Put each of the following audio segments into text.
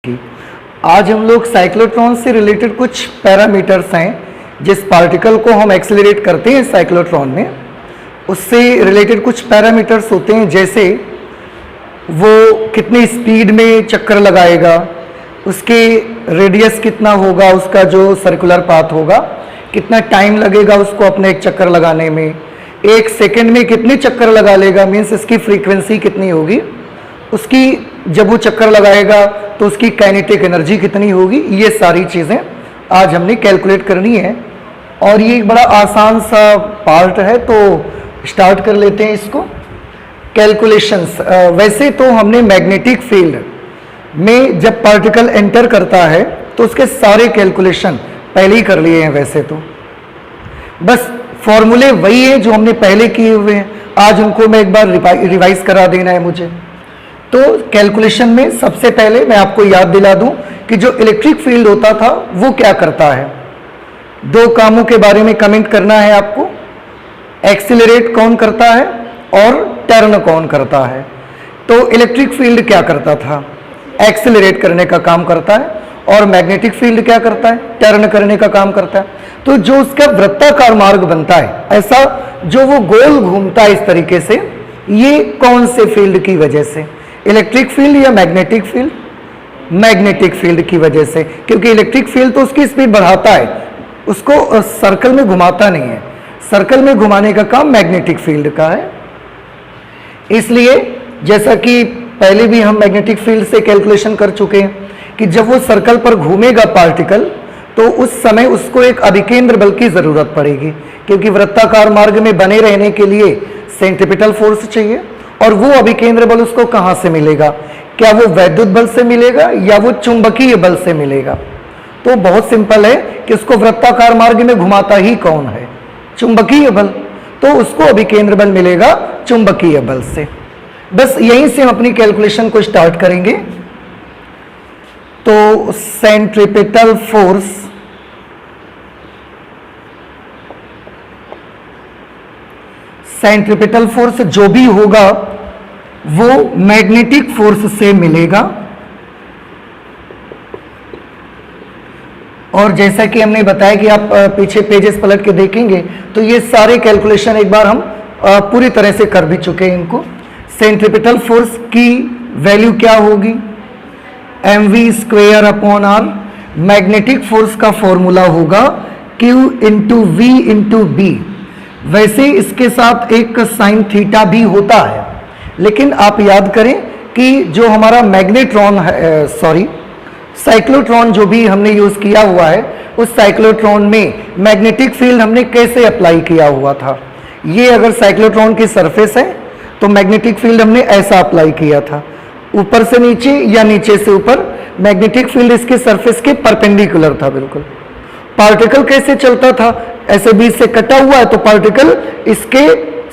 की। आज हम लोग साइक्लोट्रॉन से रिलेटेड कुछ पैरामीटर्स हैं जिस पार्टिकल को हम एक्सेलरेट करते हैं साइक्लोट्रॉन में, उससे रिलेटेड कुछ पैरामीटर्स होते हैं, जैसे वो कितनी स्पीड में चक्कर लगाएगा, उसके रेडियस कितना होगा, उसका जो सर्कुलर पाथ होगा, कितना टाइम लगेगा उसको अपने एक चक्कर लगाने में, एक सेकंड में कितने चक्कर लगा लेगा, मीन्स इसकी फ्रीक्वेंसी कितनी होगी, उसकी जब वो चक्कर लगाएगा तो उसकी काइनेटिक एनर्जी कितनी होगी, ये सारी चीज़ें आज हमने कैलकुलेट करनी है। और ये एक बड़ा आसान सा पार्ट है, तो स्टार्ट कर लेते हैं इसको। कैलकुलेशंस, वैसे तो हमने मैग्नेटिक फील्ड में जब पार्टिकल एंटर करता है तो उसके सारे कैलकुलेशन पहले ही कर लिए हैं, वैसे तो बस फॉर्मूले वही है जो हमने पहले किए हुए हैं, आज उनको मैं एक बार रिवाइज करा देना है मुझे। तो कैलकुलेशन में सबसे पहले मैं आपको याद दिला दूं कि जो इलेक्ट्रिक फील्ड होता था वो क्या करता है। दो कामों के बारे में कमेंट करना है आपको, एक्सीलरेट कौन करता है और टर्न कौन करता है। तो इलेक्ट्रिक फील्ड क्या करता था, एक्सीलरेट करने का काम करता है, और मैग्नेटिक फील्ड क्या करता है, टर्न करने का काम करता है। तो जो उसका वृत्ताकार मार्ग बनता है, ऐसा जो वो गोल घूमता है इस तरीके से, ये कौन से फील्ड की वजह से, इलेक्ट्रिक फील्ड या मैग्नेटिक फील्ड, मैग्नेटिक फील्ड की वजह से, क्योंकि इलेक्ट्रिक फील्ड तो उसकी स्पीड बढ़ाता है, उसको सर्कल में घुमाता नहीं है, सर्कल में घुमाने का काम मैग्नेटिक फील्ड का है। इसलिए जैसा कि पहले भी हम मैग्नेटिक फील्ड से कैलकुलेशन कर चुके हैं कि जब वो सर्कल पर घूमेगा पार्टिकल, तो उस समय उसको एक अभिकेंद्र बल की जरूरत पड़ेगी, क्योंकि वृत्ताकार मार्ग में बने रहने के लिए सेंट्रिपिटल फोर्स चाहिए, और वो अभिकेंद्र बल उसको कहाँ से मिलेगा, क्या वो वैद्युत बल से मिलेगा या वो चुंबकीय बल से मिलेगा। तो बहुत सिंपल है कि उसको वृत्ताकार मार्ग में घुमाता ही कौन है, चुंबकीय बल, तो उसको अभिकेंद्र बल मिलेगा चुंबकीय बल से। बस यहीं से हम अपनी कैलकुलेशन को स्टार्ट करेंगे। तो सेंट्रिपिटल फोर्स सेंट्रिपिटल फोर्स जो भी होगा वो मैग्नेटिक फोर्स से मिलेगा, और जैसा कि हमने बताया कि आप पीछे पेजेस पलट के देखेंगे तो ये सारे कैलकुलेशन एक बार हम पूरी तरह से कर भी चुके हैं इनको। सेंट्रिपिटल फोर्स की वैल्यू क्या होगी, mv² upon r। Magnetic force का फॉर्मूला होगा q into V into B. वैसे इसके साथ एक साइन थीटा भी होता है, लेकिन आप याद करें कि जो हमारा मैग्नेट्रॉन है, साइक्लोट्रॉन जो भी हमने यूज किया हुआ है, उस साइक्लोट्रॉन में मैग्नेटिक फील्ड हमने कैसे अप्लाई किया हुआ था। ये अगर साइक्लोट्रॉन की सरफेस है तो मैग्नेटिक फील्ड हमने ऐसा अप्लाई किया था, ऊपर से नीचे या नीचे से ऊपर। मैग्नेटिक फील्ड इसके सरफेस के परपेंडिकुलर था बिल्कुल। पार्टिकल कैसे चलता था, ऐसे बीच से कटा हुआ है तो पार्टिकल इसके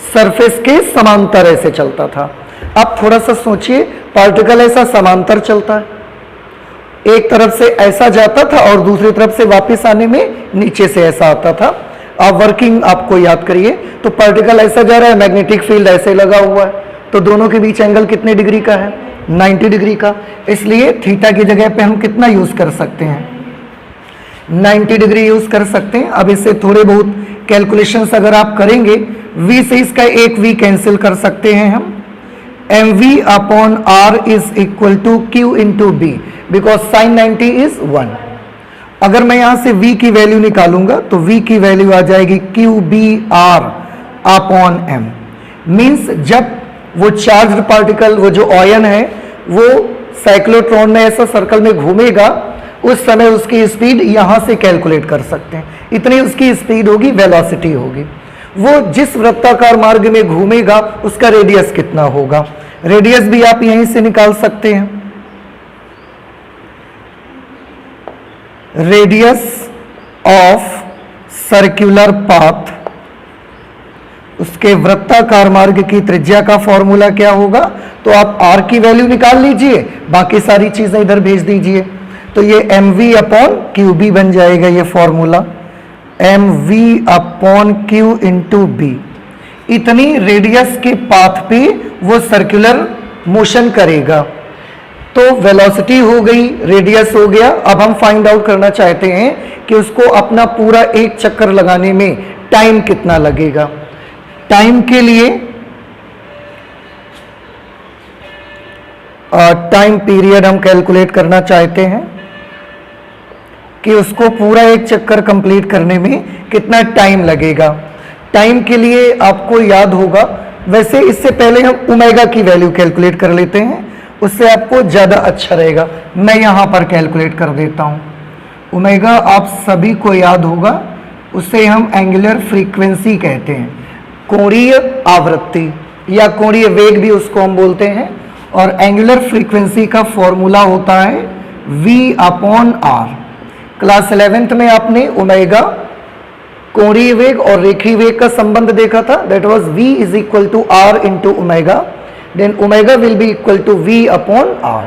सरफेस के समांतर ऐसे चलता था। आप थोड़ा सा सोचिए, पार्टिकल ऐसा समांतर चलता है, एक तरफ से ऐसा जाता था और दूसरी तरफ से वापस आने में नीचे से ऐसा आता था। आप वर्किंग आपको याद करिए, तो पार्टिकल ऐसा जा रहा है, मैग्नेटिक फील्ड ऐसे लगा हुआ है, तो दोनों के बीच एंगल कितने डिग्री का है, 90 डिग्री का। इसलिए थीटा की जगह पे हम कितना यूज कर सकते हैं, 90 डिग्री यूज कर सकते हैं। अब इससे थोड़े बहुत कैलकुलेशंस अगर आप करेंगे, v से इसका एक v कैंसिल कर सकते हैं हम। mv upon r is equal to q into B, because sine 90 is 1। अगर मैं यहां से v की वैल्यू निकालूंगा तो v की वैल्यू आ जाएगी QBr अपॉन m। मीन्स जब वो चार्ज्ड पार्टिकल, वो जो आयन है, वो साइक्लोट्रॉन में ऐसा सर्कल में घूमेगा, उस समय उसकी स्पीड यहां से कैलकुलेट कर सकते हैं। इतनी उसकी स्पीड होगी, वेलोसिटी होगी। वो जिस वृत्ताकार मार्ग में घूमेगा उसका रेडियस कितना होगा, रेडियस भी आप यहीं से निकाल सकते हैं। रेडियस ऑफ सर्कुलर पाथ, उसके वृत्ताकार मार्ग की त्रिज्या का फॉर्मूला क्या होगा, तो आप r की वैल्यू निकाल लीजिए, बाकी सारी चीजें इधर भेज दीजिए। तो ये mv अपॉन QB बन जाएगा ये फॉर्मूला, mv upon Q into B. इतनी रेडियस के पाथ पे वो सर्कुलर मोशन करेगा। तो वेलोसिटी हो गई, रेडियस हो गया। अब हम फाइंड आउट करना चाहते हैं कि उसको अपना पूरा एक चक्कर लगाने में टाइम कितना लगेगा। टाइम के लिए टाइम पीरियड हम कैलकुलेट करना चाहते हैं कि उसको पूरा एक चक्कर कंप्लीट करने में कितना टाइम लगेगा। टाइम के लिए आपको याद होगा, वैसे इससे पहले हम ओमेगा की वैल्यू कैलकुलेट कर लेते हैं, उससे आपको ज़्यादा अच्छा रहेगा। मैं यहाँ पर कैलकुलेट कर देता हूँ। ओमेगा आप सभी को याद होगा, उसे हम एंगुलर फ्रीक्वेंसी कहते हैं, कोणीय आवृत्ति या कोणीय वेग भी उसको हम बोलते हैं। और एंगुलर फ्रीक्वेंसी का फॉर्मूला होता है V/R। क्लास 11th में आपने ओमेगा, कोणीय वेग और रेखीय वेग का संबंध देखा था, that was V = R × omega, then omega will be equal to V/R।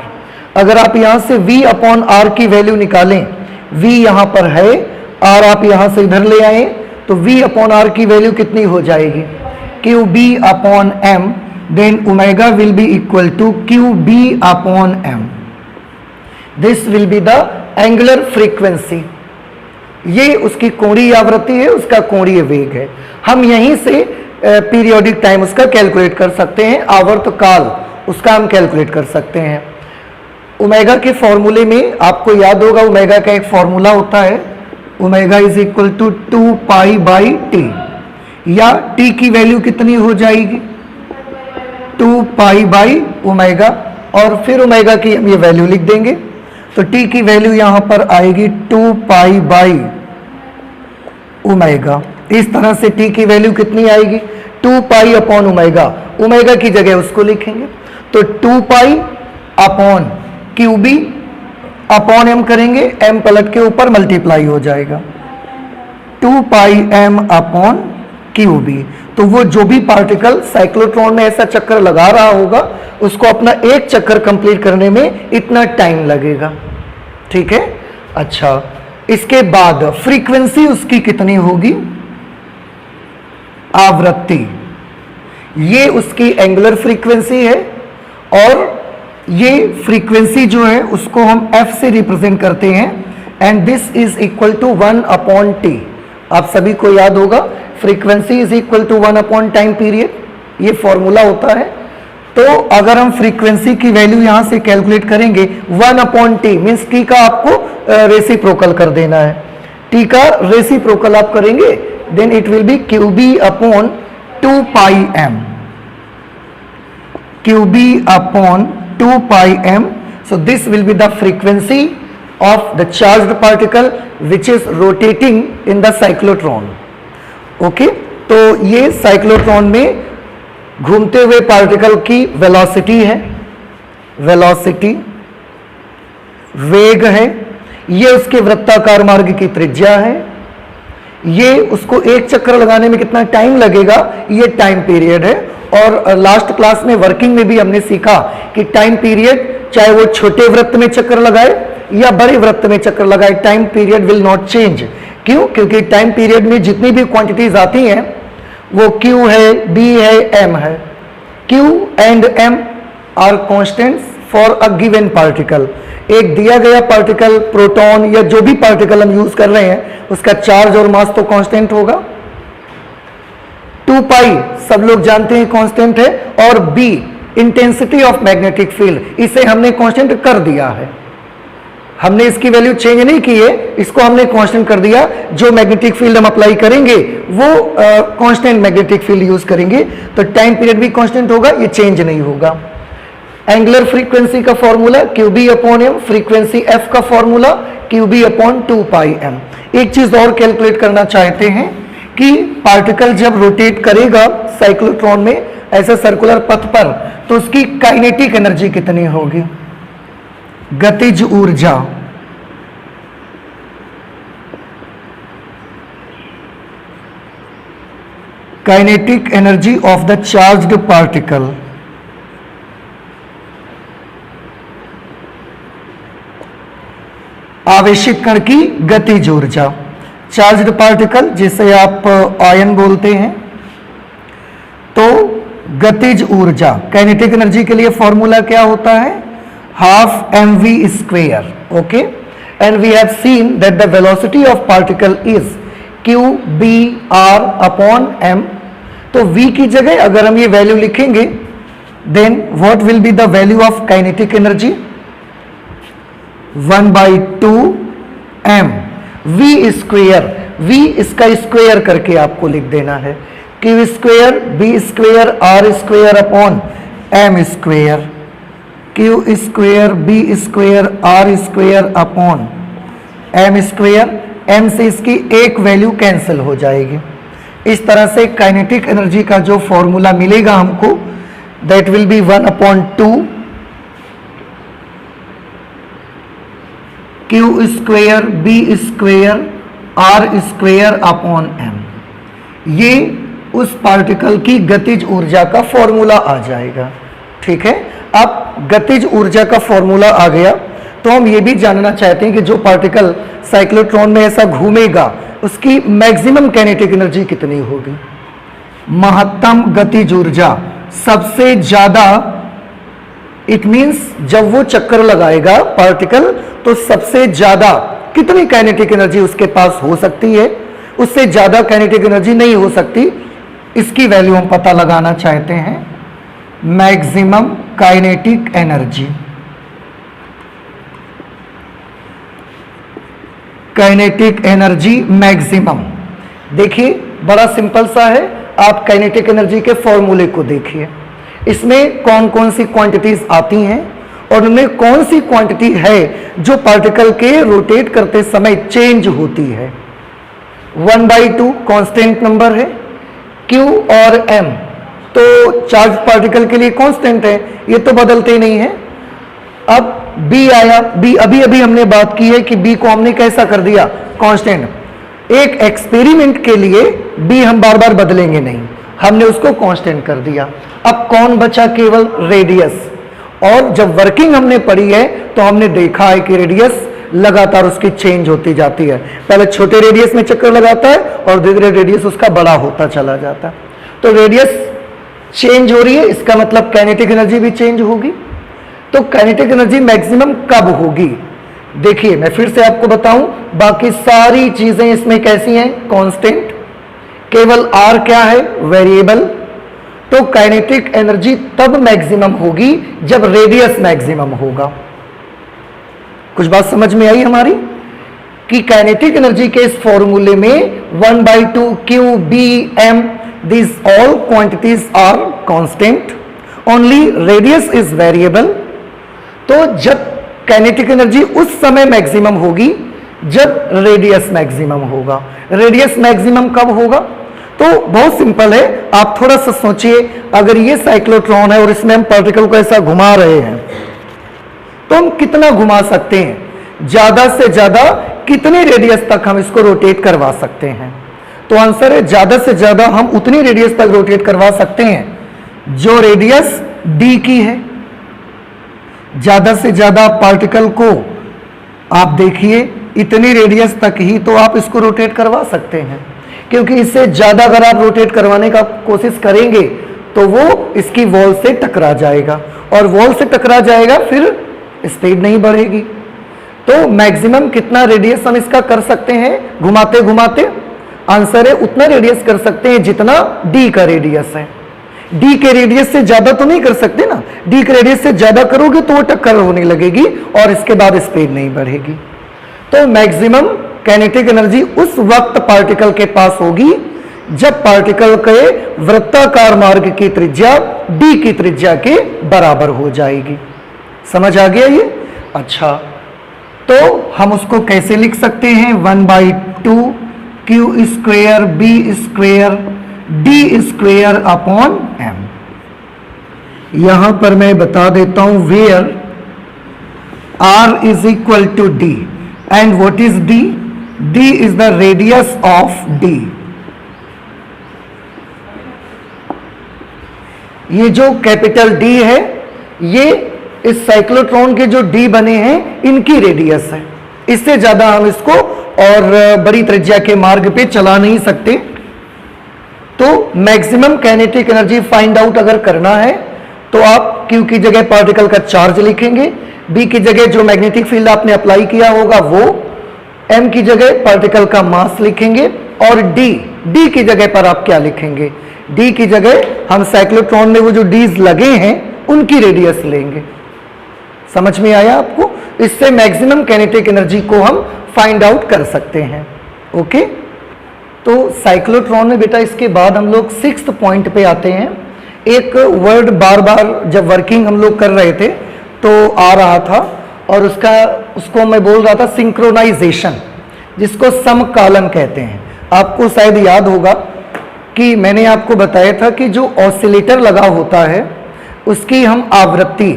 अगर आप यहां से V/R की वैल्यू निकालें, V यहां पर है, R आप यहां से इधर ले आए, तो V/R की वैल्यू कितनी हो जाएगी? QB/M, then omega will be equal to QB/M. This will be the angular frequency. ये उसकी कोणीय आवृत्ति है, उसका कोणीय वेग है। हम यहीं से पीरियोडिक टाइम उसका कैलकुलेट कर सकते हैं, आवर्त काल उसका हम कैलकुलेट कर सकते हैं। ओमेगा के फॉर्मूले में आपको याद होगा, ओमेगा का एक फॉर्मूला होता है, omega is equal to 2π/T, या T की वैल्यू कितनी हो जाएगी? 2π/ओमेगा, और फिर ओमेगा की हम ये वैल्यू लिख देंगे, तो T की वैल्यू यहां पर आएगी 2π/ओमेगा। इस तरह से T की वैल्यू कितनी आएगी? 2π/ओमेगा, ओमेगा की जगह उसको लिखेंगे, तो 2π/QB अपॉन M करेंगे, M पलट के ऊपर मल्टीप्लाई हो जाएगा, 2πm/QB। तो वो जो भी पार्टिकल साइक्लोट्रॉन में ऐसा चक्कर लगा रहा होगा, उसको अपना एक चक्कर कंप्लीट करने में इतना टाइम लगेगा। ठीक है, अच्छा, इसके बाद फ्रीक्वेंसी उसकी कितनी होगी? आवृत्ति, ये उसकी एंगुलर फ्रीक्वेंसी है, और ये फ्रीक्वेंसी जो है उसको हम F से रिप्रेजेंट करते हैं, and this is equal to 1/T। आप सभी को याद होगा, frequency is equal to 1/ time period, ये फॉर्मूला होता है। तो अगर हम फ्रीक्वेंसी की वैल्यू यहां से कैलकुलेट करेंगे, 1/T मीन्स T का आपको रेसिप्रोकल कर देना है। T का रेसिप्रोकल आप करेंगे, then it will be QB/2πm, QB/2πm। So this will be the frequency of the charged particle which is rotating in the cyclotron. Okay, तो ये साइक्लोट्रॉन में घूमते हुए पार्टिकल की वेलोसिटी है, वेलोसिटी वेग है, ये उसके वृत्ताकार मार्ग की त्रिज्या है, ये उसको एक चक्कर लगाने में कितना टाइम लगेगा, ये टाइम पीरियड है। और लास्ट क्लास में वर्किंग में भी हमने सीखा कि टाइम पीरियड चाहे वो छोटे वृत्त में चक्कर लगाए या बड़े वृत्त में चक्कर लगाए, time period will not change. क्यों? क्योंकि टाइम पीरियड में जितनी भी क्वांटिटीज आती हैं वो Q है, B है, M है। Q and M are constants for a given particle. एक दिया गया पार्टिकल, प्रोटॉन या जो भी पार्टिकल हम यूज कर रहे हैं, उसका चार्ज और मास तो कांस्टेंट होगा। 2π सब लोग जानते हैं कांस्टेंट है, और B intensity of magnetic field, इसे हमने कांस्टेंट कर दिया है, हमने इसकी वैल्यू चेंज नहीं की है, इसको हमने कांस्टेंट कर दिया। जो मैग्नेटिक फील्ड हम अप्लाई करेंगे वो कांस्टेंट मैग्नेटिक फील्ड यूज करेंगे, तो टाइम पीरियड भी कांस्टेंट होगा, ये चेंज नहीं होगा। एंगुलर फ्रीक्वेंसी का फॉर्मूला QB/M, फ्रीक्वेंसी F का फॉर्मूला QB/2πm। एक चीज और कैलकुलेट करना चाहते हैं कि पार्टिकल जब रोटेट करेगा साइक्लोट्रॉन में ऐसे सर्कुलर पथ पर, तो उसकी काइनेटिक एनर्जी कितनी होगी? गतिज ऊर्जा, kinetic energy of the charged particle. आवेशित कण की गतिज ऊर्जा, चार्ज्ड पार्टिकल जिसे आप आयन बोलते हैं, तो गतिज ऊर्जा, काइनेटिक एनर्जी के लिए फॉर्मूला क्या होता है? half mv square. Okay, and we have seen that the velocity of particle is q b r upon m. तो v की जगह अगर हम ये वैल्यू लिखेंगे, then what will be the value of kinetic energy? 1/2 m v square. v इसका square करके आपको लिख देना है, q square b square r square upon m square, q square b square r square upon m square. m से इसकी एक value cancel हो जाएगी. इस तरह से काइनेटिक एनर्जी का जो फॉर्मूला मिलेगा हमको, that will be 1/2 q square b square r square upon m. ये उस पार्टिकल की गतिज ऊर्जा का फॉर्मूला आ जाएगा. ठीक है, अब गतिज ऊर्जा का फॉर्मूला आ गया तो हम ये भी जानना चाहते हैं कि जो पार्टिकल साइक्लोट्रॉन में ऐसा घूमेगा उसकी मैक्सिमम काइनेटिक एनर्जी कितनी होगी. महत्तम गतिज ऊर्जा सबसे ज्यादा, इट मींस जब वो चक्कर लगाएगा पार्टिकल तो सबसे ज्यादा कितनी काइनेटिक एनर्जी उसके पास हो सकती है, उससे ज्यादा काइनेटिक एनर्जी नहीं हो सकती. इसकी वैल्यू हम पता लगाना चाहते हैं. Maximum kinetic energy, kinetic energy maximum. देखिए बड़ा सिंपल सा है, आप काइनेटिक एनर्जी के फॉर्मूले को देखिए. इसमें कौन कौन सी क्वांटिटीज आती हैं और उनमें कौन सी क्वांटिटी है जो पार्टिकल के रोटेट करते समय चेंज होती है. 1/2 कांस्टेंट नंबर है, q और m तो चार्ज पार्टिकल के लिए कांस्टेंट है, ये तो बदलते नहीं है. अब b आया, b अभी अभी हमने बात की है कि b को हमने कैसा कर दिया, कांस्टेंट. एक एक्सपेरिमेंट के लिए b हम बार बार बदलेंगे नहीं, हमने उसको कांस्टेंट कर दिया. अब कौन बचा, केवल रेडियस. और जब वर्किंग हमने पढ़ी है तो हमने देखा है कि रेडियस लगातार उसकी चेंज होती जाती है. पहले छोटे रेडियस में चक्कर लगाता है और धीरे धीरे रेडियस उसका बड़ा होता चला जाता है. तो रेडियस चेंज हो रही है, इसका मतलब काइनेटिक एनर्जी भी चेंज होगी. तो काइनेटिक एनर्जी मैक्सिमम कब होगी, देखिए मैं फिर से आपको बताऊं, बाकी सारी चीजें इसमें कैसी हैं, कांस्टेंट. केवल r क्या है, वेरिएबल. तो काइनेटिक एनर्जी तब मैक्सिमम होगी जब रेडियस मैक्सिमम होगा. कुछ बात समझ में आई हमारी, कि काइनेटिक एनर्जी के इस फॉर्मूले में 1/2 q b m these all quantities are constant, only radius is variable. तो जब काइनेटिक एनर्जी उस समय मैक्सिमम होगी जब रेडियस मैक्सिमम होगा. रेडियस मैक्सिमम कब होगा, तो बहुत सिंपल है. आप थोड़ा सा सोचिए, अगर ये साइक्लोट्रॉन है और इसमें हम पार्टिकल को ऐसा घुमा रहे हैं तो हम कितना घुमा सकते हैं, ज्यादा से ज्यादा कितने रेडियस तक हम इसको रोटेट करवा सकते हैं. तो आंसर है ज्यादा से ज्यादा हम उतनी रेडियस तक रोटेट करवा सकते हैं जो रेडियस d की है. ज्यादा से ज्यादा पार्टिकल को आप देखिए इतनी रेडियस तक ही तो आप इसको रोटेट करवा सकते हैं, क्योंकि इससे ज्यादा अगर आप रोटेट करवाने का कोशिश करेंगे तो वो इसकी वॉल से टकरा जाएगा और वॉल से टकरा जाएगा, फिर स्पीड नहीं बढ़ेगी. तो मैक्सिमम कितना रेडियस हम इसका कर सकते हैं घुमाते घुमाते, आंसर है उतना रेडियस कर सकते हैं जितना d का रेडियस है. d के रेडियस से ज्यादा तो नहीं कर सकते ना, d के रेडियस से ज्यादा करोगे तो वो टक्कर होने लगेगी और इसके बाद स्पीड नहीं बढ़ेगी. तो मैक्सिमम काइनेटिक एनर्जी उस वक्त पार्टिकल के पास होगी जब पार्टिकल के वृत्ताकार मार्ग की त्रिज्या d की त्रिज्या के बराबर हो जाएगी. समझ आ गया ये. अच्छा, तो हम उसको कैसे लिख सकते हैं, 1/2 q square b square d square upon m. यहां पर मैं बता देता हूं, where r is equal to d and what is d, d is the radius of d. ये जो कैपिटल D है ये इस साइक्लोट्रॉन के जो D बने हैं इनकी रेडियस है. इससे ज्यादा हम इसको और बड़ी त्रिज्या के मार्ग पे चला नहीं सकते. तो maximum kinetic energy find out अगर करना है तो आप Q की जगह पार्टिकल का चार्ज लिखेंगे, B की जगह जो मैग्नेटिक फील्ड आपने अप्लाई किया होगा वो, M की जगह पार्टिकल का मास लिखेंगे, और D की जगह पर आप क्या लिखेंगे? D की जगह हम साइक्लोट्रॉन में वो जो D's लगे हैं उनकी रेडियस लेंगे। समझ में आया आपको? इससे मैक्सिमम काइनेटिक एनर्जी को हम फाइंड आउट कर सकते हैं। ओके, तो साइक्लोट्रॉन में बेटा इसके बाद हम लोग 6th पॉइंट पे आते हैं। एक वर्ड बार बार जब वर्किंग हम लोग कर रहे थे तो आ रहा था, और उसको मैं बोल रहा था सिंक्रोनाइजेशन, जिसको समकालन कहते हैं। आपको शायद याद होगा कि मैंने आपको बताया था कि जो ऑसिलेटर लगा होता है उसकी हम आवृत्ति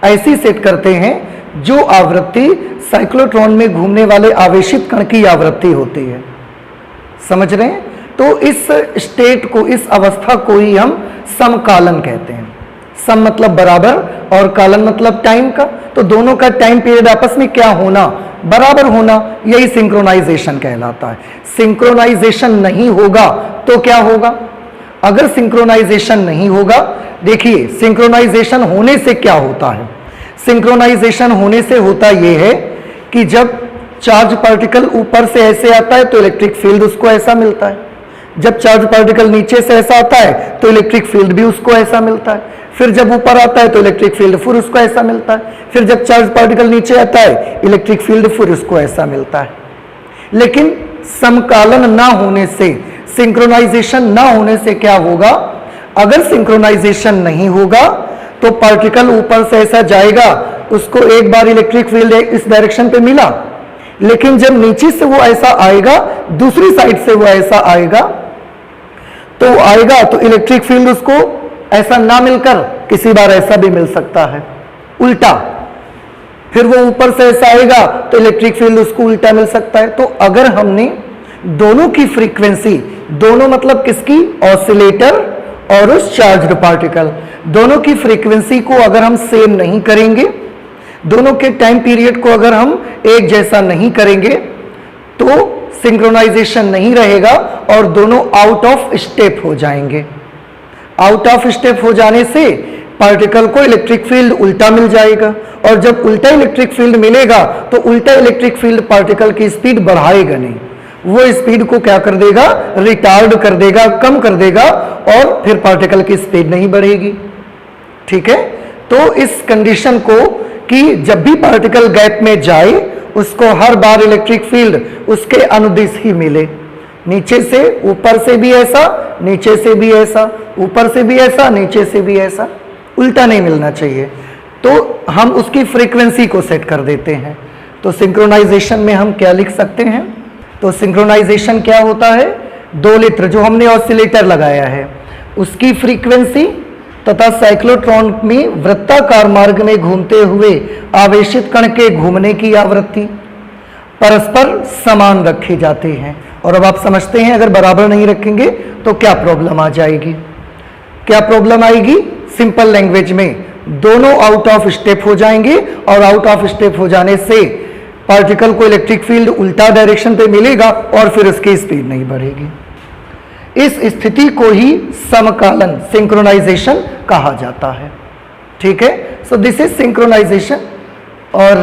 ऐसी सेट करते हैं जो आवृत्ति साइक्लोट्रॉन में घूमने वाले आवेशित कण की आवृत्ति होती है। समझ रहे हैं? तो इस स्टेट को, इस अवस्था को ही हम समकालन कहते हैं। सम मतलब बराबर और कालन मतलब टाइम का, तो दोनों का टाइम पीरियड आपस में क्या होना? बराबर होना, यही सिंक्रोनाइजेशन कहलाता है। सिंक्रोनाइजेशन नहीं होगा तो क्या होगा? अगर सिंक्रोनाइजेशन नहीं होगा, देखिए सिंक्रोनाइजेशन होने से क्या होता है? सिंक्रोनाइजेशन होने से होता यह है कि जब चार्ज पार्टिकल ऊपर से ऐसे आता है तो इलेक्ट्रिक फील्ड उसको ऐसा मिलता है, जब चार्ज पार्टिकल नीचे से ऐसा आता है तो इलेक्ट्रिक फील्ड भी उसको ऐसा मिलता है, फिर जब ऊपर आता है तो इलेक्ट्रिक फील्ड फिर उसको ऐसा मिलता है, फिर जब चार्ज पार्टिकल नीचे आता है इलेक्ट्रिक फील्ड फिर उसको ऐसा मिलता है। लेकिन समकालन ना होने से, सिंक्रोनाइजेशन ना होने से क्या होगा? अगर सिंक्रोनाइजेशन नहीं होगा तो पार्टिकल ऊपर से ऐसा जाएगा, उसको एक बार इलेक्ट्रिक फील्ड इस डायरेक्शन पे मिला, लेकिन जब नीचे से वो ऐसा आएगा, दूसरी साइड से वो ऐसा आएगा, तो इलेक्ट्रिक फील्ड उसको ऐसा ना मिलकर किसी बार ऐसा भी मिल सकता है, उल्टा। फिर वो ऊपर से ऐसा आएगा तो इलेक्ट्रिक फील्ड उसको उल्टा मिल सकता है। तो अगर हमने दोनों की फ्रीक्वेंसी, दोनों मतलब किसकी? ऑसिलेटर और उस चार्ज्ड पार्टिकल, दोनों की फ्रीक्वेंसी को अगर हम सेम नहीं करेंगे, दोनों के टाइम पीरियड को अगर हम एक जैसा नहीं करेंगे, तो सिंक्रोनाइजेशन नहीं रहेगा और दोनों आउट ऑफ स्टेप हो जाएंगे। आउट ऑफ स्टेप हो जाने से पार्टिकल को इलेक्ट्रिक फील्ड उल्टा मिल जाएगा, और जब उल्टा इलेक्ट्रिक फील्ड मिलेगा तो उल्टा इलेक्ट्रिक फील्ड पार्टिकल की स्पीड बढ़ाएगा नहीं, वो स्पीड को क्या कर देगा? रिटार्ड कर देगा, कम कर देगा, और फिर पार्टिकल की स्पीड नहीं बढ़ेगी। ठीक है? तो इस कंडीशन को कि जब भी पार्टिकल गैप में जाए उसको हर बार इलेक्ट्रिक फील्ड उसके अनुदिश ही मिले, नीचे से ऊपर से भी ऐसा, नीचे से भी ऐसा, ऊपर से भी ऐसा, नीचे से भी ऐसा, उल्टा नहीं मिलना चाहिए। तो हम उसकी फ्रीक्वेंसी को सेट कर देते हैं। तो सिंक्रोनाइजेशन में हम क्या लिख सकते हैं? तो सिंक्रोनाइजेशन क्या होता है? 2 लित्र जो हमने ऑसिलेटर लगाया है उसकी फ्रीक्वेंसी तथा साइक्लोट्रॉन में वृत्ताकार मार्ग में घूमते हुए आवेशित कण के घूमने की आवृत्ति परस्पर समान रखी जाती हैं। और अब आप समझते हैं अगर बराबर नहीं रखेंगे तो क्या प्रॉब्लम आ जाएगी? क्या प्रॉब्लम आएगी? सिंपल लैंग्वेज में दोनों आउट ऑफ स्टेप हो जाएंगे, और आउट ऑफ स्टेप हो जाने से पार्टिकल को इलेक्ट्रिक फील्ड उल्टा डायरेक्शन पे मिलेगा और फिर उसकी स्पीड नहीं बढ़ेगी। इस स्थिति को ही समकालन, सिंक्रोनाइजेशन कहा जाता है। ठीक है? सो दिस इज सिंक्रोनाइजेशन, और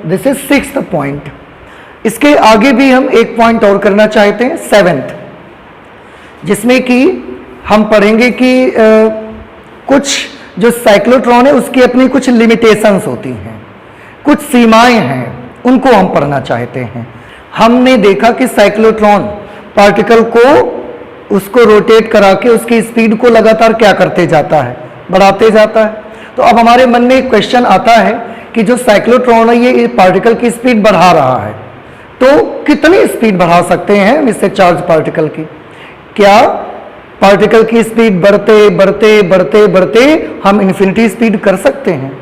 दिस इज 6th पॉइंट। इसके आगे भी हम एक पॉइंट और करना चाहते हैं, 7th, जिसमें कि हम पढ़ेंगे कि कुछ जो साइक्लोट्रॉन है उसकी अपनी कुछ लिमिटेशंस होती हैं, कुछ सीमाएं हैं, उनको हम पढ़ना चाहते हैं। हमने देखा कि साइक्लोट्रॉन पार्टिकल को उसको रोटेट करा के उसकी स्पीड को लगातार क्या करते जाता है? बढ़ाते जाता है। तो अब हमारे मन में एक क्वेश्चन आता है कि जो साइक्लोट्रॉन है ये पार्टिकल की स्पीड बढ़ा रहा है, तो कितनी स्पीड बढ़ा सकते हैं हम इससे चार्ज पार्टिकल की? क्या पार्टिकल की स्पीड बढ़ते बढ़ते बढ़ते बढ़ते हम इन्फिनिटी स्पीड कर सकते हैं?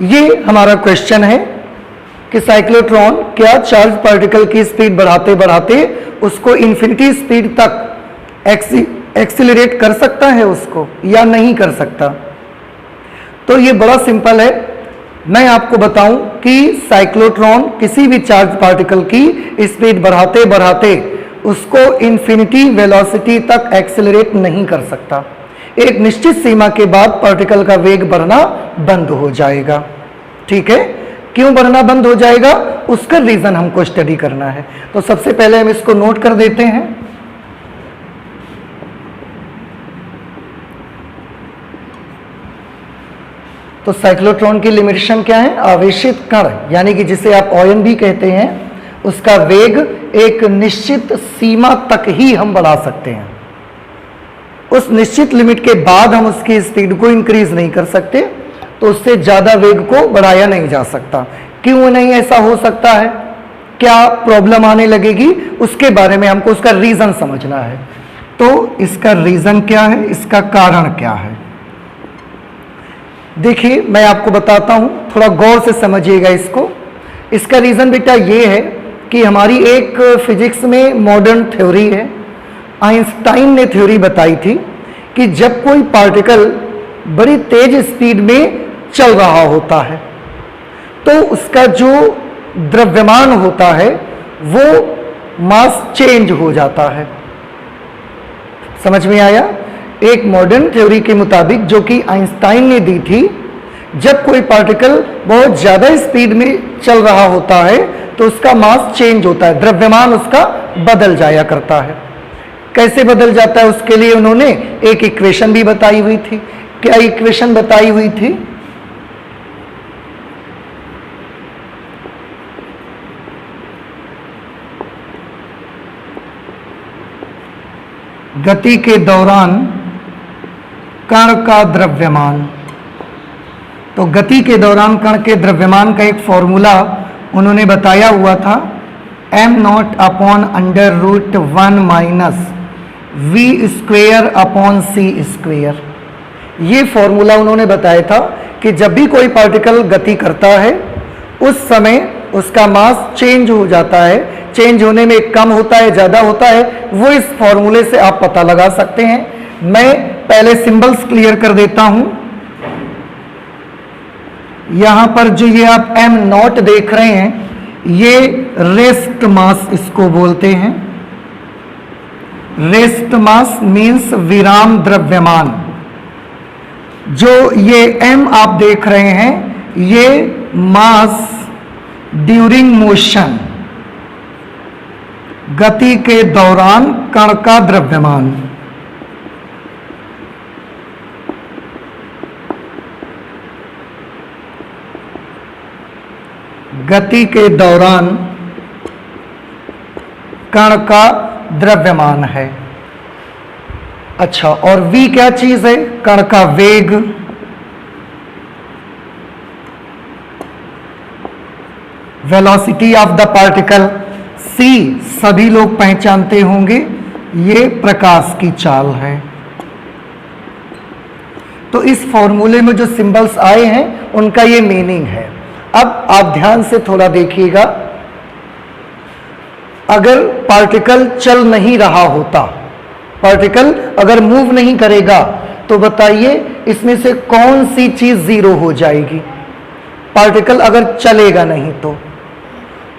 ये हमारा क्वेश्चन है कि साइक्लोट्रॉन क्या चार्ज पार्टिकल की स्पीड बढ़ाते बढ़ाते उसको इन्फिनिटी स्पीड तक एक्सीलरेट कर सकता है उसको, या नहीं कर सकता? तो ये बड़ा सिंपल है। मैं आपको बताऊं कि साइक्लोट्रॉन किसी भी चार्ज पार्टिकल की स्पीड बढ़ाते बढ़ाते उसको इन्फिनिटी वेलोसिटी तक एक्सेलरेट नहीं कर सकता। एक निश्चित सीमा के बाद पार्टिकल का वेग बढ़ना बंद हो जाएगा। ठीक है, क्यों बढ़ना बंद हो जाएगा, उसका रीजन हमको स्टडी करना है। तो सबसे पहले हम इसको नोट कर देते हैं। तो साइक्लोट्रॉन की लिमिटेशन क्या है, आवेशित कण यानी कि जिसे आप आयन भी कहते हैं, उसका वेग एक निश्चित सीमा तक ही हम बढ़ा सकते हैं। उस निश्चित लिमिट के बाद हम उसकी स्पीड को इंक्रीज नहीं कर सकते, तो उससे ज्यादा वेग को बढ़ाया नहीं जा सकता। क्यों नहीं ऐसा हो सकता है, क्या प्रॉब्लम आने लगेगी, उसके बारे में हमको उसका रीजन समझना है। तो इसका रीजन क्या है, इसका कारण क्या है, देखिए मैं आपको बताता हूं, थोड़ा गौर से समझिएगा इसको। इसका रीजन बेटा ये है कि हमारी एक फिजिक्स में मॉडर्न थ्योरी है, आइंस्टाइन ने थ्योरी बताई थी कि जब कोई पार्टिकल बड़ी तेज स्पीड में चल रहा होता है तो उसका जो द्रव्यमान होता है वो मास चेंज हो जाता है। समझ में आया? एक मॉडर्न थ्योरी के मुताबिक जो कि आइंस्टाइन ने दी थी, जब कोई पार्टिकल बहुत ज्यादा स्पीड में चल रहा होता है तो उसका मास चेंज होता है, द्रव्यमान उसका बदल जाया करता है। कैसे बदल जाता है, उसके लिए उन्होंने एक इक्वेशन भी बताई हुई थी। क्या इक्वेशन बताई हुई थी, गति के दौरान कण का द्रव्यमान। तो गति के दौरान कण के द्रव्यमान का एक फॉर्मूला उन्होंने बताया हुआ था, m0 upon under root 1 minus v square upon c square. ये फॉर्मूला उन्होंने बताया था कि जब भी कोई पार्टिकल गति करता है उस समय उसका मास चेंज हो जाता है, चेंज होने में कम होता है ज़्यादा होता है, वो इस फॉर्मूले से आप पता लगा सकते हैं। मैं पहले सिंबल्स क्लियर कर देता हूं। यहां पर जो ये आप m0 देख रहे हैं, ये रेस्ट मास इसको बोलते हैं। रेस्ट मास मीन्स विराम द्रव्यमान। जो ये m आप देख रहे हैं, ये मास ड्यूरिंग मोशन, गति के दौरान कण का द्रव्यमान। गति के दौरान कण का द्रव्यमान है। अच्छा, और v क्या चीज है, कण का वेग। Velocity of the particle. c सभी लोग पहचानते होंगे, ये प्रकाश की चाल है। तो इस फॉर्मूले में जो सिंबल्स आए हैं उनका ये मीनिंग है। अब आप ध्यान से थोड़ा देखिएगा, अगर पार्टिकल चल नहीं रहा होता, पार्टिकल अगर मूव नहीं करेगा, तो बताइए इसमें से कौन सी चीज जीरो हो जाएगी। पार्टिकल अगर चलेगा नहीं तो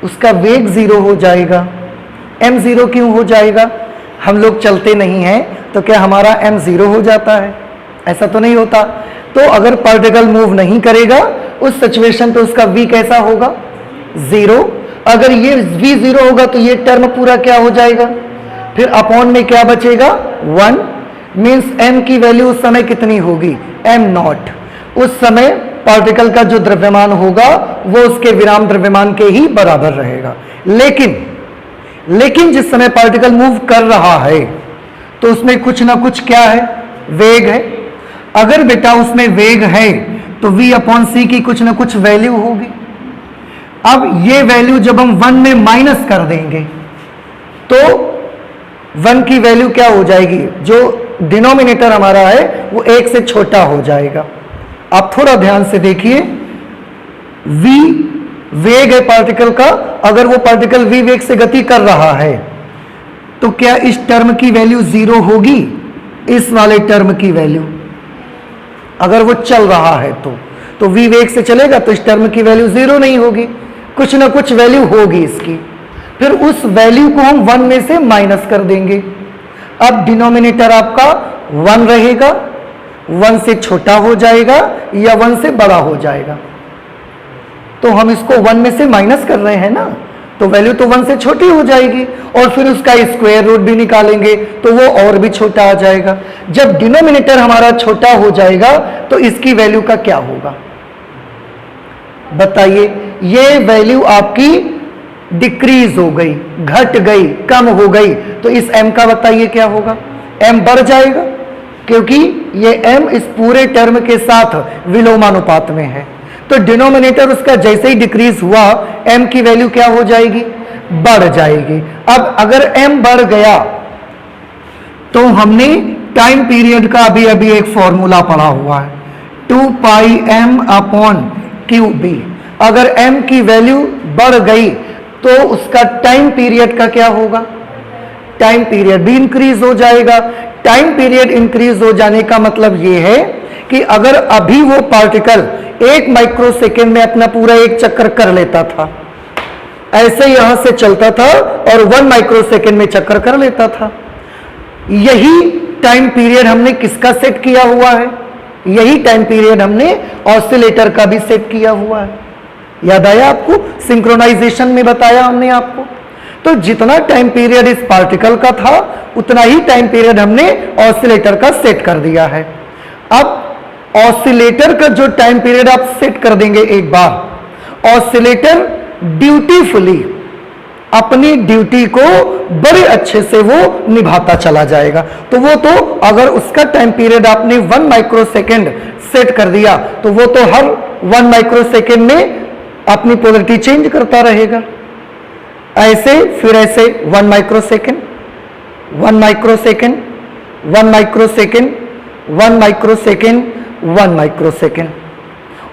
उसका वेग जीरो हो जाएगा। m जीरो क्यों हो जाएगा, हम लोग चलते नहीं हैं तो क्या हमारा m जीरो हो जाता है? ऐसा तो नहीं होता। तो अगर पार्टिकल मूव नहीं करेगा उस सिचुएशन पे उसका v कैसा होगा, जीरो। अगर ये v जीरो होगा तो ये टर्म पूरा क्या हो जाएगा, फिर अपॉन में क्या बचेगा, 1। मीन्स m की वैल्यू उस समय कितनी होगी, m0। उस समय पार्टिकल का जो द्रव्यमान होगा वो उसके विराम द्रव्यमान के ही बराबर रहेगा। लेकिन जिस समय पार्टिकल मूव कर रहा है तो उसमें कुछ ना कुछ क्या है, वेग है। अगर बेटा उसमें वेग है तो v अपॉन सी की कुछ ना कुछ वैल्यू होगी। अब ये वैल्यू जब हम 1 में माइनस कर देंगे तो 1 की वैल्यू क्या हो जाएगी, जो डिनोमिनेटर हमारा है वो 1 से छोटा हो जाएगा। आप थोड़ा ध्यान से देखिए, v वेग है पार्टिकल का, अगर वो पार्टिकल v वेग से गति कर रहा है तो क्या इस टर्म की वैल्यू जीरो होगी, इस वाले टर्म की वैल्यू अगर वो चल रहा है तो v वेग से चलेगा तो इस टर्म की वैल्यू जीरो नहीं होगी, कुछ ना कुछ वैल्यू होगी इसकी। फिर उस वैल्यू को हम 1 में से माइनस कर देंगे। अब डिनोमिनेटर आपका 1 रहेगा 1 से छोटा हो जाएगा या 1 से बड़ा हो जाएगा? तो हम इसको 1 में से माइनस कर रहे हैं ना, तो वैल्यू तो 1 से छोटी हो जाएगी और फिर उसका स्क्वायर रूट भी निकालेंगे तो वो और भी छोटा आ जाएगा। जब डिनोमिनेटर हमारा छोटा हो जाएगा तो इसकी वैल्यू का क्या होगा बताइए? ये वैल्यू आपकी डिक्रीज हो गई, घट गई, कम हो गई, तो इस m का बताइए क्या होगा? m बढ़ जाएगा क्योंकि ये m इस पूरे टर्म के साथ विलोमानुपात में है। तो डिनोमिनेटर उसका जैसे ही डिक्रीज हुआ m की वैल्यू क्या हो जाएगी? बढ़ जाएगी। अब अगर m बढ़ गया तो हमने टाइम पीरियड का अभी अभी एक फॉर्मूला पढ़ा हुआ है 2 pi m upon Q B. अगर m की वैल्यू बढ़ गई तो उसका टाइम पीरियड का क्या होगा? टाइम पीरियड भी इंक्रीज हो जाएगा। टाइम पीरियड इंक्रीज हो जाने का मतलब यह है कि अगर अभी वो पार्टिकल 1 माइक्रोसेकेंड में अपना पूरा एक चक्कर कर लेता था, ऐसे यहां से चलता था और 1 माइक्रोसेकेंड में चक्कर कर लेता था, यही टाइम पीरियड हमने किसका सेट किया हुआ है? यही टाइम पीरियड हमने ऑसिलेटर का भी सेट किया हुआ है। याद आया आपको? सिंक्रोनाइजेशन में बताया हमने आपको। तो जितना टाइम पीरियड इस पार्टिकल का था उतना ही टाइम पीरियड हमने ऑसिलेटर का सेट कर दिया है। अब ऑसिलेटर का जो टाइम पीरियड आप सेट कर देंगे एक बार, ऑसिलेटर ड्यूटीफुली अपनी ड्यूटी को बड़े अच्छे से वो निभाता चला जाएगा। तो वो तो अगर उसका टाइम पीरियड आपने 1 माइक्रोसेकेंड सेट कर दिया तो वो तो हर 1 माइक्रोसेकेंड में अपनी पोलरिटी चेंज करता रहेगा। ऐसे फिर ऐसे 1 microsecond, 1 microsecond, 1 microsecond, 1 microsecond, 1 microsecond.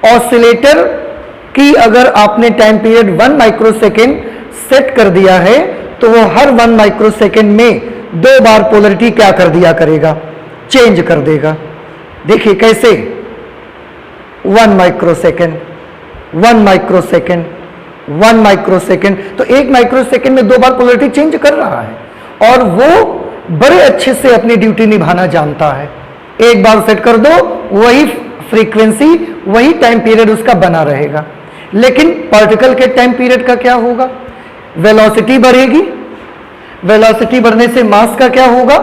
Oscillator की अगर आपने टाइम पीरियड 1 माइक्रोसेकेंड सेट कर दिया है तो वो हर 1 माइक्रोसेकेंड में 2 बार पोलरिटी क्या कर दिया करेगा? चेंज कर देगा। देखिए कैसे? 1 माइक्रोसेकेंड, 1 माइक्रोसेकेंड, 1 माइक्रोसेकेंड। तो 1 माइक्रोसेकेंड में 2 बार पोलरिटी चेंज कर रहा है और वो बड़े अच्छे से अपनी ड्यूटी निभाना जानता है। एक बार सेट कर दो, वही फ्रीक्वेंसी, वही टाइम पीरियड उसका बना रहेगा। लेकिन पार्टिकल के टाइम पीरियड का क्या होगा? वेलोसिटी बढ़ेगी। वेलोसिटी बढ़ने से मास का क्या होगा?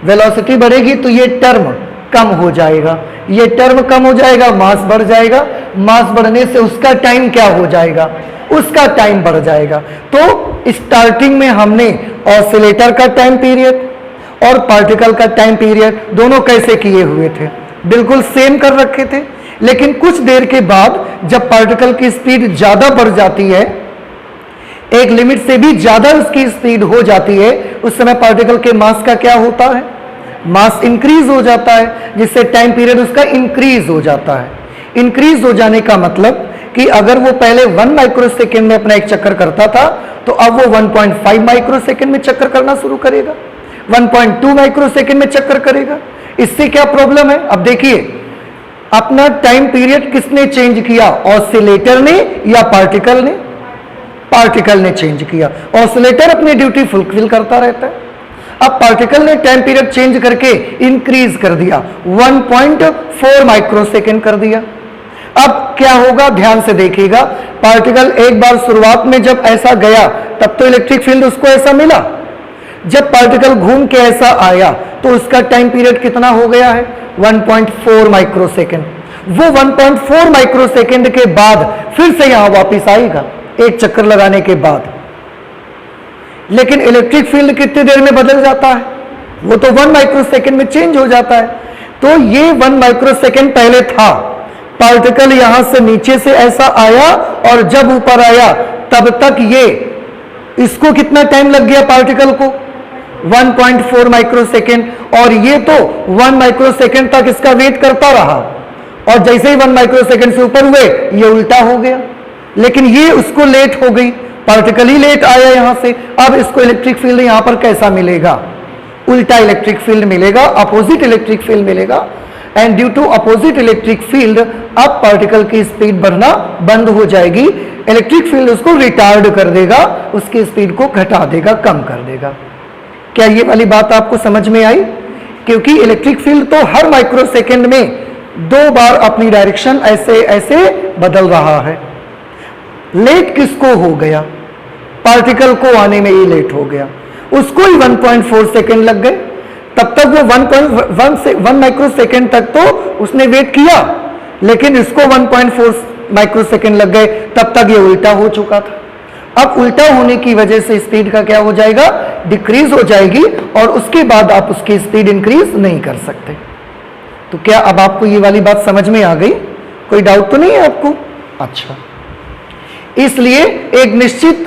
वेलोसिटी बढ़ेगी तो ये टर्म कम हो जाएगा, ये टर्म कम हो जाएगा, मास बढ़ जाएगा। मास बढ़ने से उसका टाइम क्या हो जाएगा? उसका टाइम बढ़ जाएगा। तो स्टार्टिंग में हमने ऑसिलेटर का टाइम पीरियड और पार्टिकल का टाइम पीरियड दोनों कैसे किए हुए थे? बिल्कुल सेम कर रखे थे। लेकिन कुछ देर के बाद जब पार्टिकल की स्पीड ज्यादा बढ़ जाती है, एक लिमिट से भी ज्यादा उसकी स्पीड हो जाती है, उस समय पार्टिकल के मास का क्या होता है? मास इंक्रीज हो जाता है, जिससे टाइम पीरियड उसका इंक्रीज हो जाता है। इंक्रीज हो जाने का मतलब कि अगर वो पहले 1 माइक्रोसेकेंड में अपना एक चक्कर करता था तो अब वो 1.5 माइक्रोसेकेंड में चक्कर करना शुरू करेगा, 1.2 माइक्रोसेकेंड में चक्कर करेगा। इससे क्या प्रॉब्लम है? अब देखिए, अपना टाइम पीरियड किसने चेंज किया? ऑसिलेटर ने या पार्टिकल ने? पार्टिकल ने चेंज किया। ऑसिलेटर अपनी ड्यूटी फुलफिल करता रहता है। अब पार्टिकल ने टाइम पीरियड चेंज करके इंक्रीज कर दिया, 1.4 माइक्रोसेकेंड कर दिया। अब क्या होगा? ध्यान से देखिएगा। पार्टिकल एक बार शुरुआत में जब ऐसा गया तब तो इलेक्ट्रिक फील्ड उसको ऐसा मिला। जब पार्टिकल घूम के ऐसा आया तो उसका टाइम पीरियड कितना हो गया है? 1.4 माइक्रोसेकेंड। वो 1.4 माइक्रोसेकेंड के बाद फिर से यहां वापस आएगा एक चक्कर लगाने के बाद। लेकिन इलेक्ट्रिक फील्ड कितनी देर में बदल जाता है? वो तो 1 माइक्रोसेकेंड में चेंज हो जाता है। तो ये 1 माइक्रोसेकेंड पहले था, पार्टिकल यहां से नीचे से ऐसा आया और जब ऊपर आया तब तक ये, इसको कितना टाइम लग गया पार्टिकल को? 1.4 माइक्रोसेकेंड। और ये तो 1 माइक्रोसेकेंड तक इसका वेट करता रहा और जैसे ही 1 माइक्रोसेकेंड से ऊपर हुए ये उल्टा हो गया। लेकिन ये उसको लेट हो गई, पार्टिकल ही लेट आया यहां से। अब इसको इलेक्ट्रिक फील्ड यहां पर कैसा मिलेगा? उल्टा इलेक्ट्रिक फील्ड मिलेगा, अपोजिट इलेक्ट्रिक फील्ड मिलेगा। And due to opposite electric field अब पार्टिकल की स्पीड बढ़ना बंद हो जाएगी। इलेक्ट्रिक फील्ड उसको रिटार्ड कर देगा, उसकी स्पीड को घटा देगा, कम कर देगा। क्या ये वाली बात आपको समझ में आई? क्योंकि इलेक्ट्रिक फील्ड तो हर माइक्रोसेकंड में 2 बार अपनी डायरेक्शन ऐसे ऐसे बदल रहा है। लेट किसको हो गया? पार्टिकल को आने में ही लेट हो गया, उसको ही 1.4 सेकेंड लग गए। तब तक वो 1 माइक्रोसेकंड तक तो उसने वेट किया, लेकिन इसको 1.4 माइक्रोसेकंड लग गए, तब तक ये उल्टा हो चुका था। अब उल्टा होने की वजह से स्पीड का क्या हो जाएगा? डिक्रीज हो जाएगी, और उसके बाद आप उसकी स्पीड इंक्रीज नहीं कर सकते। तो क्या अब आपको ये वाली बात समझ में आ गई? कोई डाउट तो नहीं है आपको? अच्छा, इसलिए एक निश्चित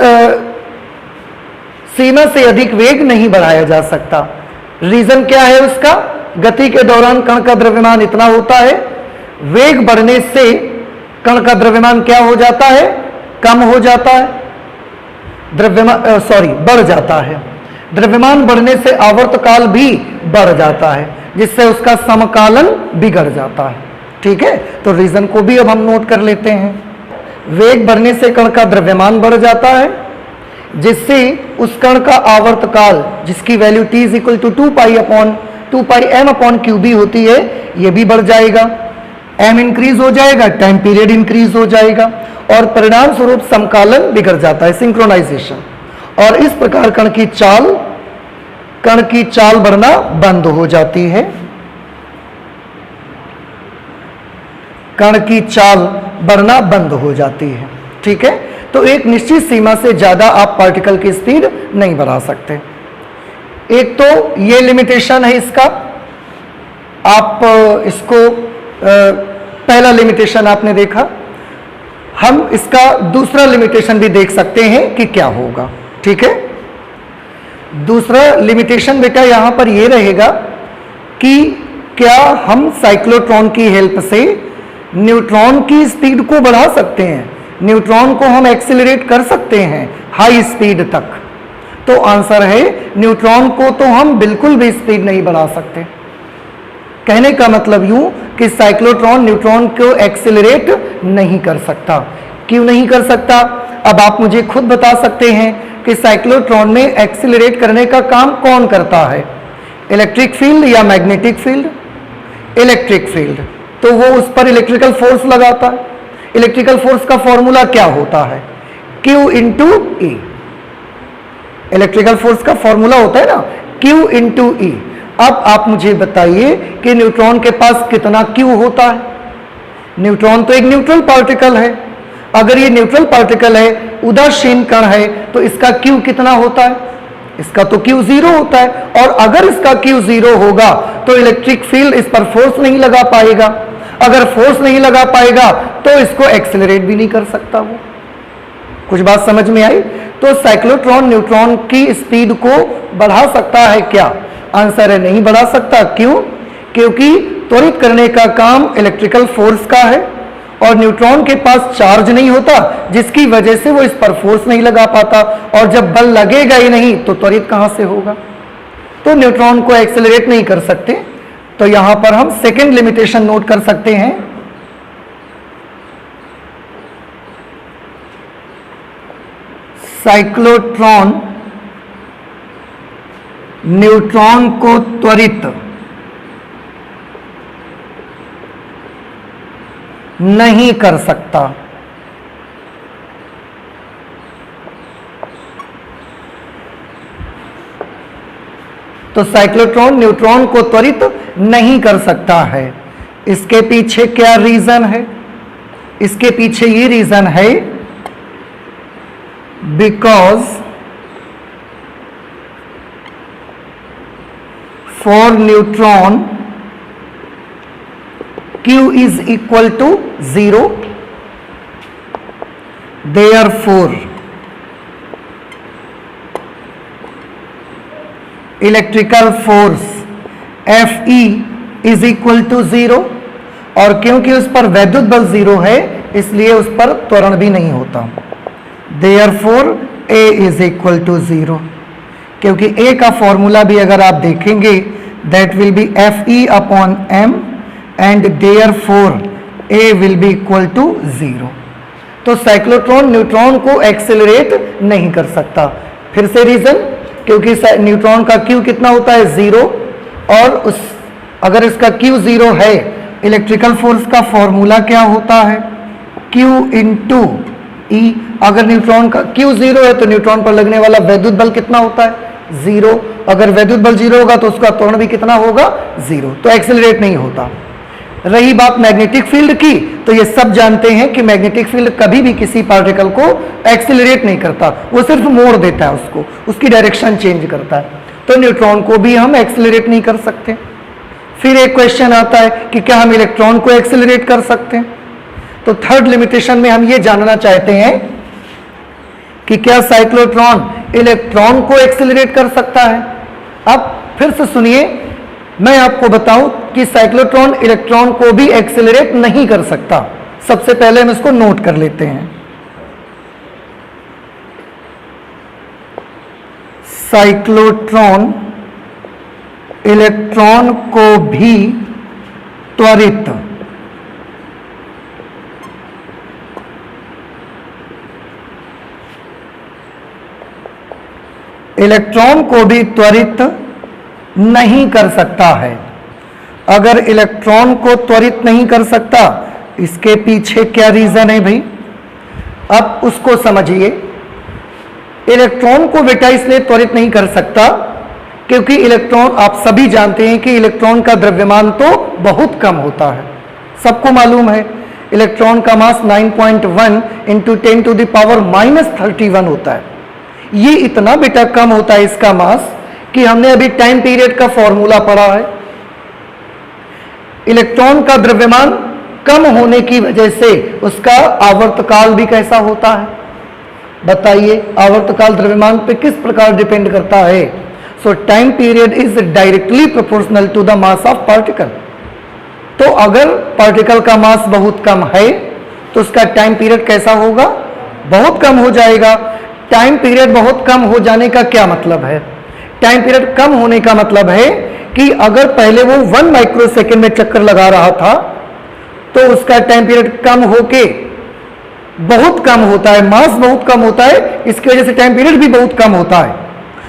सीमा से अधिक वेग नहीं बढ़ाया जा सकता। रीजन क्या है उसका? गति के दौरान कण का द्रव्यमान इतना होता है, वेग बढ़ने से कण का द्रव्यमान क्या हो जाता है? कम हो जाता है, बढ़ जाता है। द्रव्यमान बढ़ने से आवर्तकाल भी बढ़ जाता है, जिससे उसका समकालन बिगड़ जाता है। ठीक है, तो रीजन को भी अब हम नोट कर लेते हैं। वेग बढ़ने से कण का द्रव्यमान बढ़ जाता है, जिससे उस कण का आवर्तकाल, जिसकी value t is equal to 2πm/cube होती है, यह भी बढ़ जाएगा। m इंक्रीज हो जाएगा, टाइम पीरियड इंक्रीज हो जाएगा, और परिणाम स्वरूप समकालन बिगड़ जाता है, सिंक्रोनाइजेशन। और इस प्रकार कण की चाल बढ़ना बंद हो जाती है। कण की चाल बढ़ना बंद हो जाती है। ठीक है, तो एक निश्चित सीमा से ज्यादा आप पार्टिकल की स्पीड नहीं बढ़ा सकते। एक तो ये लिमिटेशन है इसका, आप इसको पहला लिमिटेशन आपने देखा। हम इसका दूसरा लिमिटेशन भी देख सकते हैं कि क्या होगा। ठीक है, दूसरा लिमिटेशन बेटा यहां पर यह रहेगा कि क्या हम साइक्लोट्रॉन की हेल्प से न्यूट्रॉन की स्पीड को बढ़ा सकते हैं? न्यूट्रॉन को हम एक्सीलरेट कर सकते हैं हाई स्पीड तक? तो आंसर है न्यूट्रॉन को तो हम बिल्कुल भी स्पीड नहीं बढ़ा सकते। कहने का मतलब यूं कि साइक्लोट्रॉन न्यूट्रॉन को एक्सीलरेट नहीं कर सकता। क्यों नहीं कर सकता? अब आप मुझे खुद बता सकते हैं कि साइक्लोट्रॉन में एक्सीलरेट करने का काम कौन करता है? इलेक्ट्रिक फील्ड या मैग्नेटिक फील्ड? Electric field. तो वो उस पर इलेक्ट्रिकल फोर्स लगाता है। इलेक्ट्रिकल फोर्स का फॉर्मूला क्या होता है? Q into E। Electrical force का फॉर्मूला होता है ना, Q इंटू E। अब आप मुझे बताइए कि न्यूट्रॉन के पास कितना Q होता है? न्यूट्रॉन तो एक न्यूट्रल पार्टिकल है। अगर ये न्यूट्रल पार्टिकल है, उदासीन कण है, तो इसका Q कितना होता है? इसका तो Q 0 होता है। और अगर इसका Q 0 होगा तो इलेक्ट्रिक फील्ड इस पर फोर्स नहीं लगा पाएगा। अगर फोर्स नहीं लगा पाएगा तो इसको एक्सेलरेट भी नहीं कर सकता। वो कुछ बात समझ में आई? तो साइक्लोट्रॉन न्यूट्रॉन की स्पीड को बढ़ा सकता है क्या? आंसर है नहीं बढ़ा सकता। क्यों? क्योंकि त्वरित करने का काम इलेक्ट्रिकल फोर्स का है, और न्यूट्रॉन के पास चार्ज नहीं होता, जिसकी वजह से वो इस पर फोर्स नहीं लगा पाता। और जब बल लगेगा ही नहीं तो त्वरित कहां से होगा? तो न्यूट्रॉन को एक्सेलरेट नहीं कर सकते। तो यहां पर हम सेकेंड लिमिटेशन नोट कर सकते हैं। साइक्लोट्रॉन न्यूट्रॉन को त्वरित नहीं कर सकता। तो साइक्लोट्रॉन न्यूट्रॉन को त्वरित नहीं कर सकता है। इसके पीछे क्या रीजन है? इसके पीछे ये रीजन है because for neutron Q is equal to 0, therefore electrical force Fe is equal to 0, और क्योंकि उस पर वैद्युत बल 0 है इसलिए उस पर त्वरण भी नहीं होता। therefore A is equal to 0, क्योंकि A का फॉर्मूला भी अगर आप देखेंगे that will be Fe upon m and therefore A will be equal to 0। तो साइक्लोट्रॉन न्यूट्रॉन को एक्सेलरेट नहीं कर सकता। फिर से रीजन, क्योंकि न्यूट्रॉन का Q कितना होता है? 0, और उस अगर इसका Q 0 है, इलेक्ट्रिकल फोर्स का फॉर्मूला क्या होता है? Q into E। अगर न्यूट्रॉन का Q 0 है तो न्यूट्रॉन पर लगने वाला वैद्युत बल कितना होता है? 0। अगर वैद्युत बल 0 होगा तो उसका त्वरण भी कितना होगा? 0। तो एक्सेलरेट नहीं होता। रही बात मैग्नेटिक फील्ड की, तो ये सब जानते हैं कि मैग्नेटिक फील्ड कभी भी किसी पार्टिकल को एक्सेलरेट नहीं करता, वो सिर्फ मोड़ देता है उसको, उसकी डायरेक्शन चेंज करता है। तो न्यूट्रॉन को भी हम एक्सेलरेट नहीं कर सकते। फिर एक क्वेश्चन आता है कि क्या हम इलेक्ट्रॉन को एक्सेलरेट कर सकते हैं? तो थर्ड लिमिटेशन में हम ये जानना चाहते हैं कि क्या साइक्लोट्रॉन इलेक्ट्रॉन को एक्सेलरेट कर सकता है। अब फिर से सुनिए, मैं आपको बताऊं कि साइक्लोट्रॉन इलेक्ट्रॉन को भी एक्सेलरेट नहीं कर सकता। सबसे पहले हम इसको नोट कर लेते हैं। साइक्लोट्रॉन इलेक्ट्रॉन को भी त्वरित नहीं कर सकता है। अगर इलेक्ट्रॉन को त्वरित नहीं कर सकता, इसके पीछे क्या रीजन है भाई? अब उसको समझिए। इलेक्ट्रॉन को बेटा इसलिए त्वरित नहीं कर सकता क्योंकि इलेक्ट्रॉन, आप सभी जानते हैं कि इलेक्ट्रॉन का द्रव्यमान तो बहुत कम होता है, सबको मालूम है। इलेक्ट्रॉन का मास 9.1 इंटू 10⁻³ होता है। ये इतना बेटा कम होता है इसका मास कि हमने अभी टाइम पीरियड का फॉर्मूला पढ़ा है। इलेक्ट्रॉन का द्रव्यमान कम होने की वजह से उसका आवर्तकाल भी कैसा होता है? बताइए, आवर्तकाल द्रव्यमान पे किस प्रकार डिपेंड करता है? So time period is directly proportional to the mass of particle. तो अगर पार्टिकल का मास बहुत कम है तो उसका टाइम पीरियड कैसा होगा? बहुत कम हो जाएगा। टाइम पीरियड बहुत कम हो जाने का क्या मतलब है? टाइम पीरियड कम होने का मतलब है कि अगर पहले वो 1 माइक्रोसेकंड में चक्कर लगा रहा था तो उसका टाइम पीरियड कम होके बहुत कम होता है, मास बहुत कम होता है, इसकी वजह से टाइम पीरियड भी बहुत कम होता है।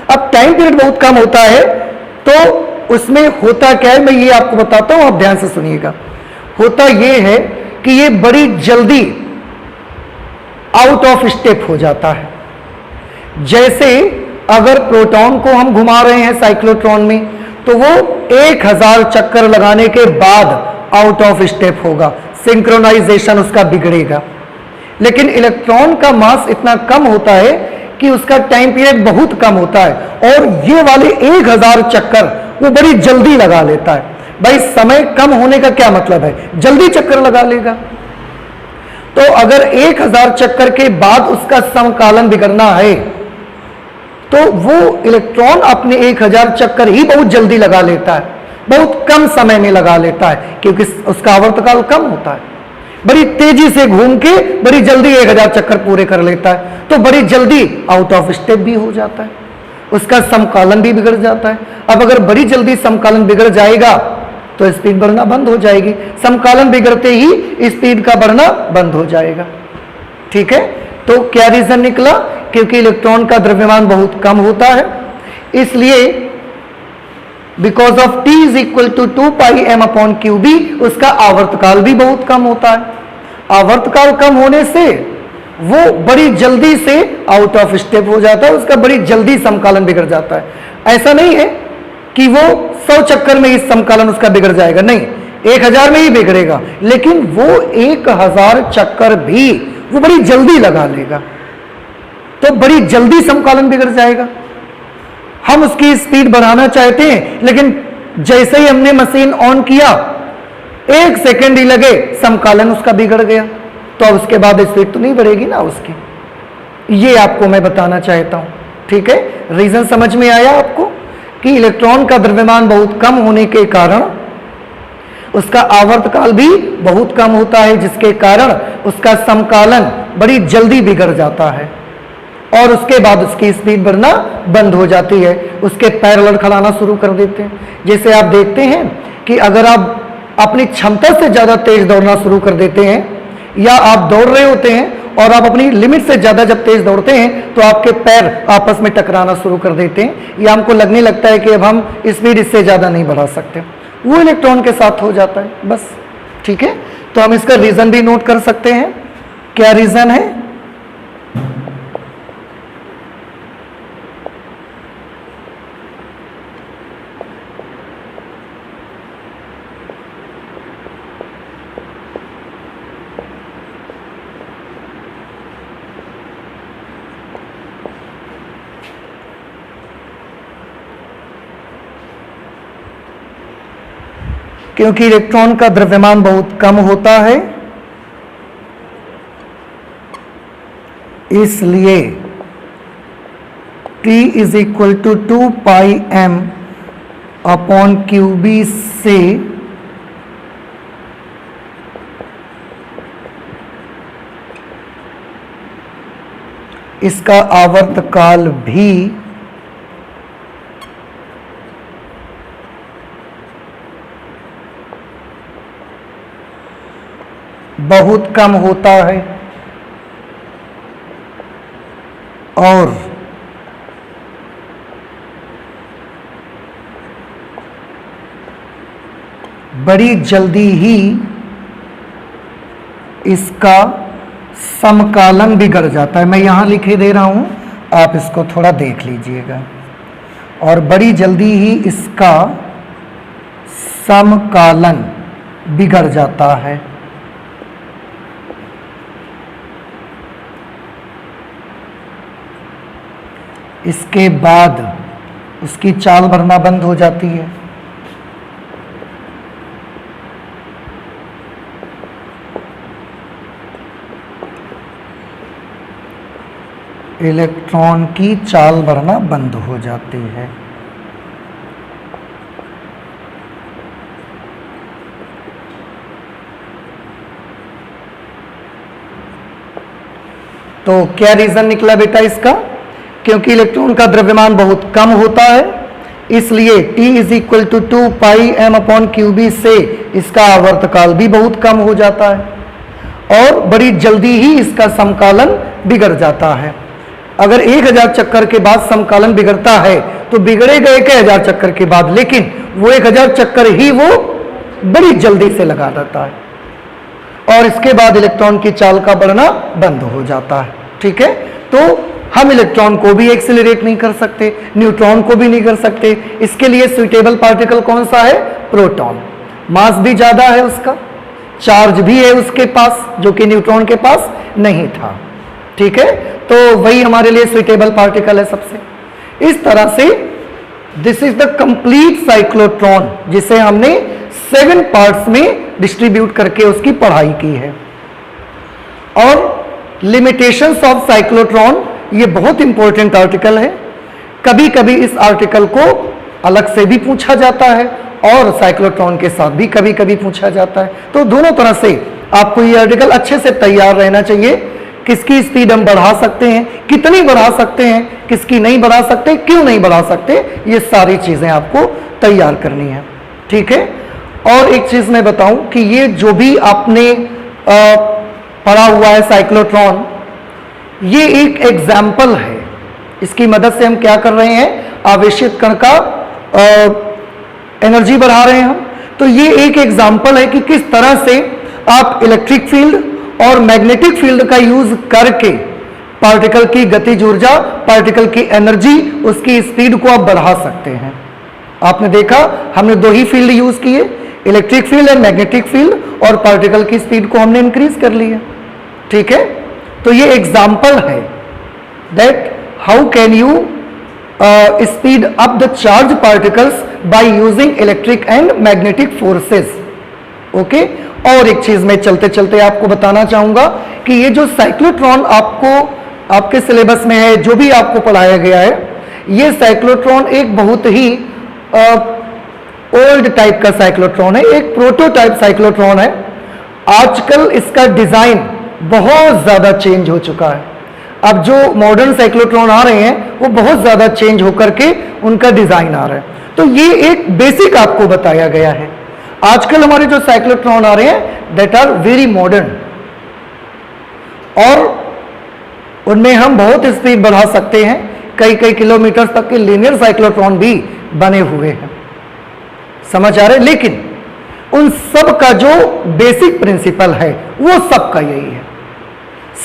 अब टाइम पीरियड बहुत कम होता है तो उसमें होता क्या है, मैं ये आपको बताता हूं, आप ध्यान से सुनिएगा। होता ये है कि ये बड़ी जल्दी आउट ऑफ स्टेप हो जाता है। जैसे अगर प्रोटॉन को हम घुमा रहे हैं साइक्लोट्रॉन में तो वो 1000 चक्कर लगाने के बाद आउट ऑफ स्टेप होगा, सिंक्रोनाइजेशन उसका बिगड़ेगा। लेकिन इलेक्ट्रॉन का मास इतना कम होता है कि उसका टाइम पीरियड बहुत कम होता है और ये वाले 1000 चक्कर वो बड़ी जल्दी लगा लेता है। भाई समय कम होने का क्या मतलब है? जल्दी चक्कर लगा लेगा। तो अगर 1000 चक्कर के बाद उसका समकालन बिगड़ना है तो वो इलेक्ट्रॉन अपने 1000 चक्कर ही बहुत जल्दी लगा लेता है, बहुत कम समय में लगा लेता है क्योंकि उसका आवर्तकाल कम होता है। बड़ी तेजी से घूम के बड़ी जल्दी 1000 चक्कर पूरे कर लेता है, तो बड़ी जल्दी आउट ऑफ स्टेप भी हो जाता है, उसका समकालन भी बिगड़ जाता है। अब अगर बड़ी जल्दी समकालन बिगड़ जाएगा तो स्पीड बढ़ना बंद हो जाएगी, समकालन बिगड़ते ही स्पीड का बढ़ना बंद हो जाएगा। ठीक है, तो क्या रीजन निकला? क्योंकि इलेक्ट्रॉन का द्रव्यमान बहुत कम होता है, इसलिए because of T is equal to 2πm/qb उसका आवर्तकाल भी बहुत कम होता है। आवर्तकाल कम होने से वो बड़ी जल्दी से आउट ऑफ स्टेप हो जाता है, उसका बड़ी जल्दी समकालन बिगड़ जाता है। ऐसा नहीं है कि वो 100 चक्कर में इस समकालन उसका बिगड़ जाएगा, नहीं, 1000 में ही बिगड़ेगा, लेकिन वो 1000 चक्कर भी वो बड़ी जल्दी लगा लेगा, तो बड़ी जल्दी समकालन बिगड़ जाएगा। हम उसकी स्पीड बढ़ाना चाहते हैं, लेकिन जैसे ही हमने मशीन ऑन किया 1 सेकंड ही लगे समकालन उसका बिगड़ गया, तो अब उसके बाद स्पीड तो नहीं बढ़ेगी ना उसकी। ये आपको मैं बताना चाहता हूं। ठीक है, रीजन समझ में आया आपको कि इलेक्ट्रॉन का द्रव्यमान बहुत कम होने के कारण उसका आवर्तकाल भी बहुत कम होता है, जिसके कारण उसका समकालन बड़ी जल्दी बिगड़ जाता है और उसके बाद उसकी स्पीड बढ़ना बंद हो जाती है, उसके पैर लड़खड़ाना शुरू कर देते हैं। जैसे आप देखते हैं कि अगर आप अपनी क्षमता से ज़्यादा तेज दौड़ना शुरू कर देते हैं या आप दौड़ रहे होते हैं और आप अपनी लिमिट से ज़्यादा जब तेज दौड़ते हैं तो आपके पैर आपस में टकराना शुरू कर देते हैं या हमको लगने लगता है कि अब हम स्पीड इससे ज़्यादा नहीं बढ़ा सकते। वो इलेक्ट्रॉन के साथ हो जाता है बस। ठीक है, तो हम इसका रीजन भी नोट कर सकते हैं। क्या रीजन है? क्योंकि इलेक्ट्रॉन का द्रव्यमान बहुत कम होता है, इसलिए T is equal to 2 pi m upon QB से इसका आवर्तकाल भी बहुत कम होता है और बड़ी जल्दी ही इसका समकालन बिगड़ जाता है। मैं यहां लिखे दे रहा हूं, आप इसको थोड़ा देख लीजिएगा। और बड़ी जल्दी ही इसका समकालन बिगड़ जाता है। इसके बाद उसकी चाल भरना बंद हो जाती है। इलेक्ट्रॉन की चाल भरना बंद हो जाती है। तो क्या रीजन निकला बेटा इसका? क्योंकि इलेक्ट्रॉन का द्रव्यमान बहुत कम होता है, इसलिए T is equal to 2 pi m upon QB से इसका आवर्तकाल भी बहुत कम हो जाता है और बड़ी जल्दी ही इसका समकालन बिगड़ जाता है। अगर 1000 चक्कर के बाद समकालन बिगड़ता है तो बिगड़ेगा 1000 चक्कर के बाद, लेकिन वो 1000 चक्कर ही वो बड़ी जल्दी से लगा देता है और इसके बाद इलेक्ट्रॉन की चाल का बढ़ना बंद हो जाता है। ठीक है, तो हम इलेक्ट्रॉन को भी एक्सेलरेट नहीं कर सकते, न्यूट्रॉन को भी नहीं कर सकते। इसके लिए सुइटेबल पार्टिकल कौन सा है? प्रोटॉन। मास भी ज्यादा है उसका, चार्ज भी है उसके पास, जो कि न्यूट्रॉन के पास नहीं था। ठीक है, तो वही हमारे लिए सुइटेबल पार्टिकल है सबसे। इस तरह से this is the complete cyclotron, जिसे हमने 7 पार्ट्स में डिस्ट्रीब्यूट करके उसकी पढ़ाई की है। और लिमिटेशंस ऑफ साइक्लोट्रॉन, ये बहुत इंपॉर्टेंट आर्टिकल है। कभी कभी इस आर्टिकल को अलग से भी पूछा जाता है और साइक्लोट्रॉन के साथ भी कभी कभी पूछा जाता है। तो दोनों तरह से आपको ये आर्टिकल अच्छे से तैयार रहना चाहिए। किसकी स्पीड हम बढ़ा सकते हैं, कितनी बढ़ा सकते हैं, किसकी नहीं बढ़ा सकते, क्यों नहीं बढ़ा सकते, ये सारी चीजें आपको तैयार करनी है। ठीक है, और एक चीज मैं बताऊं कि ये जो भी आपने पढ़ा हुआ है साइक्लोट्रॉन, ये एक एग्जाम्पल है। इसकी मदद से हम क्या कर रहे हैं? आवेशित कण का एनर्जी बढ़ा रहे हैं हम। तो ये एक एग्जाम्पल है कि किस तरह से आप इलेक्ट्रिक फील्ड और मैग्नेटिक फील्ड का यूज करके पार्टिकल की गतिज ऊर्जा, पार्टिकल की एनर्जी, उसकी स्पीड को आप बढ़ा सकते हैं। आपने देखा हमने 2 ही फील्ड यूज किए, electric field and magnetic field, और पार्टिकल की स्पीड को हमने इंक्रीज कर लिया। ठीक है, तो ये एग्जाम्पल है that how can you speed up the charge particles by using electric and magnetic forces. Okay, और एक चीज मैं चलते चलते आपको बताना चाहूंगा कि ये जो साइक्लोट्रॉन आपको आपके सिलेबस में है, जो भी आपको पढ़ाया गया है, ये साइक्लोट्रॉन एक बहुत ही ओल्ड टाइप का साइक्लोट्रॉन है, एक प्रोटोटाइप साइक्लोट्रॉन है। आजकल इसका डिजाइन बहुत ज्यादा चेंज हो चुका है। अब जो मॉडर्न साइक्लोट्रॉन आ रहे हैं वो बहुत ज्यादा चेंज होकर के उनका डिजाइन आ रहा है। तो ये एक बेसिक आपको बताया गया है। आजकल हमारे जो साइक्लोट्रॉन आ रहे हैं दैट आर वेरी मॉडर्न, और उनमें हम बहुत स्पीड बढ़ा सकते हैं। कई कई किलोमीटर तक के लीनियर साइक्लोट्रॉन भी बने हुए हैं। समझ आ रहा है? लेकिन उन सब का जो बेसिक प्रिंसिपल है वो सबका यही है।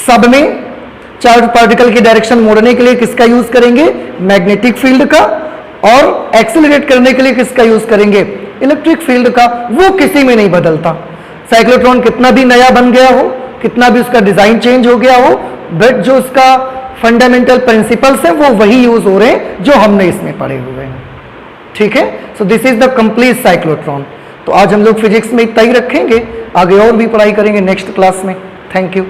सब में चार्ज पार्टिकल की डायरेक्शन मोड़ने के लिए किसका यूज करेंगे? मैग्नेटिक फील्ड का। और एक्सेलरेट करने के लिए किसका यूज करेंगे? इलेक्ट्रिक फील्ड का। वो किसी में नहीं बदलता। साइक्लोट्रॉन कितना भी नया बन गया हो, कितना भी उसका डिजाइन चेंज हो गया हो, बट जो उसका फंडामेंटल प्रिंसिपल्स है वो वही यूज हो रहे हैं जो हमने इसमें पढ़े हुए हैं। ठीक है? So this is the complete cyclotron. तो आज हम लोग फिजिक्स में इतना ही रखेंगे, आगे और भी पढ़ाई करेंगे नेक्स्ट क्लास में। Thank you.